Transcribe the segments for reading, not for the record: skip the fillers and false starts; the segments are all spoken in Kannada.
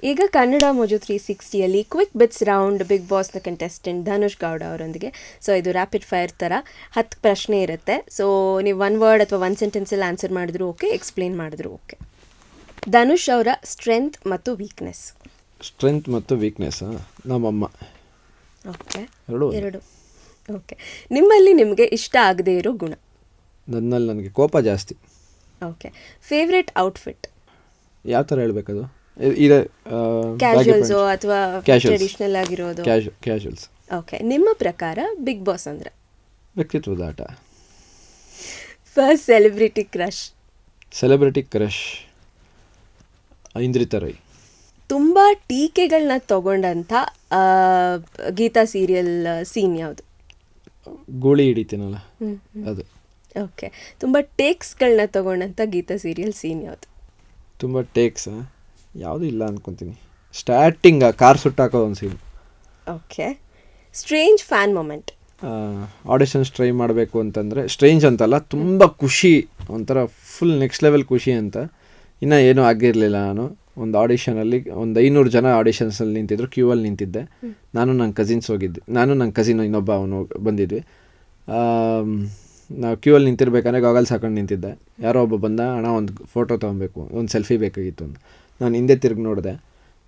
ಈಗ ಕನ್ನಡ ಮೊಜೋ 360ಯಲ್ಲಿ ಕ್ವಿಕ್ ಬಿಟ್ಸ್ ರೌಂಡ್ ಬಿಗ್ ಬಾಸ್ನ ಕಂಟೆಸ್ಟೆಂಟ್ ಧನುಷ್ ಗೌಡ ಅವರೊಂದಿಗೆ. ಸೊ ಇದು ರ್ಯಾಪಿಡ್ ಫೈರ್ ಥರ 10 ಪ್ರಶ್ನೆ ಇರುತ್ತೆ. ಸೊ ನೀವು 1 ವರ್ಡ್ ಅಥವಾ 1 ಸೆಂಟೆನ್ಸಲ್ಲಿ ಆನ್ಸರ್ ಮಾಡಿದ್ರು ಓಕೆ, ಎಕ್ಸ್ಪ್ಲೇನ್ ಮಾಡಿದ್ರು ಓಕೆ. ಧನುಷ್ ಅವರ ಸ್ಟ್ರೆಂತ್ ಮತ್ತು ವೀಕ್ನೆಸ್. ಸ್ಟ್ರೆಂತ್ ಮತ್ತು ವೀಕ್ನೆಸ್ ನಮ್ಮಮ್ಮ. ಓಕೆ, ಎರಡು. ಓಕೆ. ನಿಮಗೆ ಇಷ್ಟ ಆಗದೇ ಇರೋ ಗುಣ. ನನ್ನಲ್ಲಿ ನನಗೆ ಕೋಪ ಜಾಸ್ತಿ. ಓಕೆ. Favourite outfit. ಯಾವ ಥರ ಹೇಳಬೇಕದು? ಇದೆ ಕ್ಯಾಶುವಲ್ಸು ಅಥವಾ ಟ್ರೆಡಿಷನಲ್ ಆಗಿರೋದು? ಕ್ಯಾಶುವಲ್ಸ್. ಓಕೆ. ನಿಮ್ಮ ಪ್ರಕಾರ ಬಿಗ್ ಬಾಸ್ ಅಂದರೆ? ವ್ಯಕ್ತಿತ್ವದ ಆಟ. First celebrity crush. Indrita Rai. ತುಂಬ ಟೀಕೆಗಳನ್ನ ತಗೊಂಡಂಥ ಗೀತಾ ಸೀರಿಯಲ್ ಸೀನ್ ಯಾವುದು? ಗೋಳಿ ಹಿಡಿತೀನಲ್ಲ ಅದು. ಓಕೆ. ತುಂಬ ಟೇಕ್ಸ್ಗಳನ್ನ ತಗೊಂಡಂಥ ಗೀತಾ ಸೀರಿಯಲ್ ಸೀನ್ ಯಾವುದು? ತುಂಬ ಟೇಕ್ಸ್ ಯಾವುದೂ ಇಲ್ಲ ಅಂದ್ಕೊತೀನಿ. ಸ್ಟಾರ್ಟಿಂಗ್ ಕಾರ್ ಸುಟ್ಟಾಕೋ ಒಂದು scene. Okay. Strange fan moment. Auditions try ಮಾಡಬೇಕು ಅಂತಂದರೆ, ಸ್ಟ್ರೇಂಜ್ ಅಂತಲ್ಲ, ತುಂಬ ಖುಷಿ, ಒಂಥರ ಫುಲ್ ನೆಕ್ಸ್ಟ್ ಲೆವೆಲ್ ಖುಷಿ ಅಂತ. ಇನ್ನೂ ಏನೂ ಆಗಿರಲಿಲ್ಲ. ನಾನು ಒಂದು ಆಡಿಷನಲ್ಲಿ ಒಂದು 500 ಜನ ಆಡಿಷನ್ಸಲ್ಲಿ ನಿಂತಿದ್ರು, ಕ್ಯೂ ಅಲ್ಲಿ ನಿಂತಿದ್ದೆ. ನಾನು ನನ್ನ ಕಸಿನ್ಸ್ ಹೋಗಿದ್ದೆ, ನಾನು ನನ್ನ ಕಸಿನ್ ಇನ್ನೊಬ್ಬ ಅವನು ಬಂದಿದ್ವಿ. ನಾವು ಕ್ಯೂ ಅಲ್ಲಿ ನಿಂತಿರ್ಬೇಕಾದ್ರೆ ಗಾಗಲ್ಸ್ ಹಾಕೊಂಡು ನಿಂತಿದ್ದೆ. ಯಾರೋ ಒಬ್ಬ ಬಂದ, ಅಣ್ಣ ಒಂದು ಫೋಟೋ ತೊಗೊಬೇಕು, ಒಂದು ಸೆಲ್ಫಿ ಬೇಕಾಗಿತ್ತು ಅಂತ. ನಾನು ಹಿಂದೆ ತಿರುಗಿ ನೋಡಿದೆ,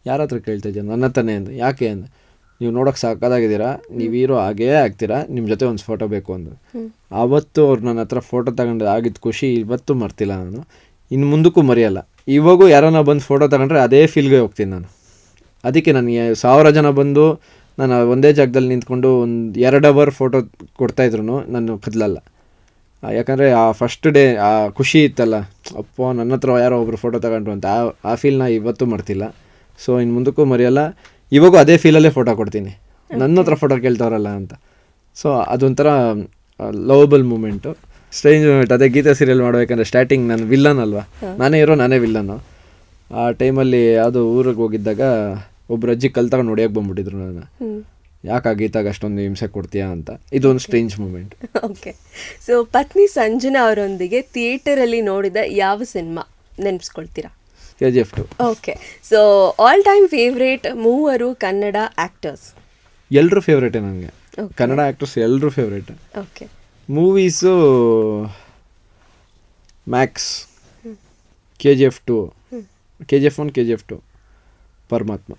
ಯಾರ ಹತ್ರ ಕೇಳ್ತಾಯಿದ್ದೆ? ನನ್ನ ಹತ್ರನೇ ಅಂದ. ಯಾಕೆ ಅಂದ, ನೀವು ನೋಡೋಕೆ ಸಾಕಾಗಿದ್ದೀರಾ, ನೀವು ಹೀರೋ ಆಗೇ ಆಗ್ತೀರಾ, ನಿಮ್ಮ ಜೊತೆ ಒಂದು ಫೋಟೋ ಬೇಕು ಅಂದರು. ಆವತ್ತು ಅವ್ರು ನನ್ನ ಹತ್ರ ಫೋಟೋ ತಗೊಂಡು ಆಗಿದ್ದು ಖುಷಿ ಇವತ್ತು ಮರ್ತಿಲ್ಲ ನಾನು, ಇನ್ನು ಮುಂದಕ್ಕೂ ಮರೆಯಲ್ಲ. ಇವಾಗೂ ಯಾರನ್ನ ಬಂದು ಫೋಟೋ ತಗೊಂಡ್ರೆ ಅದೇ ಫೀಲ್ಗೆ ಹೋಗ್ತೀನಿ ನಾನು. ಅದಕ್ಕೆ ನನಗೆ 1000 ಜನ ಬಂದು ನಾನು ಒಂದೇ ಜಾಗದಲ್ಲಿ ನಿಂತ್ಕೊಂಡು ಒಂದು 2 ಅವರ್ ಫೋಟೋ ಕೊಡ್ತಾಯಿದ್ರು ನಾನು ಕದಲಲ್ಲ. ಯಾಕಂದರೆ ಆ ಫಸ್ಟ್ ಡೇ ಆ ಖುಷಿ ಇತ್ತಲ್ಲ, ಅಪ್ಪ ನನ್ನ ಹತ್ರ ಯಾರೋ ಒಬ್ಬರು ಫೋಟೋ ತಗೊಂಡ್ರು ಅಂತ, ಆ ಫೀಲ್ನ ಇವತ್ತು ಮರ್ತಿಲ್ಲ. ಸೊ ಇನ್ನು ಮುಂದಕ್ಕೂ ಮರೆಯಲ್ಲ. ಇವಾಗೂ ಅದೇ ಫೀಲಲ್ಲೇ ಫೋಟೋ ಕೊಡ್ತೀನಿ, ನನ್ನ ಹತ್ರ ಫೋಟೋ ಕೇಳ್ತಾವ್ರಲ್ಲ ಅಂತ. ಸೊ ಅದೊಂಥರ ಲವಬಲ್ ಮೂಮೆಂಟು, ಸ್ಟ್ರೇಂಜ್ ಮೂಮೆಂಟ್. ಅದೇ ಗೀತಾ ಸೀರಿಯಲ್ ಮಾಡಬೇಕಂದ್ರೆ ಸ್ಟಾರ್ಟಿಂಗ್ ನಾನು ವಿಲ್ಲನ್ ಅಲ್ವಾ, ನಾನೇ ಇರೋ ನಾನೇ ವಿಲ್ಲನ್ನು. ಆ ಟೈಮಲ್ಲಿ ಯಾವುದೋ ಊರಿಗೆ ಹೋಗಿದ್ದಾಗ ಒಬ್ಬರು ಅಜ್ಜಿ ಕಲ್ ತಗೊಂಡು ಹೊಡಿಯೋಕೆ ಬಂದ್ಬಿಟ್ಟಿದ್ರು ನನ್ನ, ಯಾಕೆ ಆ ಗೀತಾಗ ಅಷ್ಟೊಂದು ಹಿಂಸೆ ಕೊಡ್ತೀಯಾ ಅಂತ. ಇದೊಂದು ಸ್ಟ್ರೇಂಜ್ ಮೂಮೆಂಟ್. ಓಕೆ. ಸೊ ಪತ್ನಿ ಸಂಜನಾ ಅವರೊಂದಿಗೆ ಥಿಯೇಟರಲ್ಲಿ ನೋಡಿದ ಯಾವ ಸಿನಿಮಾ ನೆನಪಿಸ್ಕೊಳ್ತೀರಾ? KGF 2. Okay. So all time favourite ಮೂವರು ಕನ್ನಡ ಆ್ಯಕ್ಟರ್ಸ್? ಎಲ್ಲರೂ ಫೇವ್ರೇಟೇ ನನಗೆ, ಕನ್ನಡ ಆ್ಯಕ್ಟರ್ಸ್ ಎಲ್ಲರೂ favourite. Okay. Movies Max, KGF 2, KGF 1, KGF 2, ಪರಮಾತ್ಮ.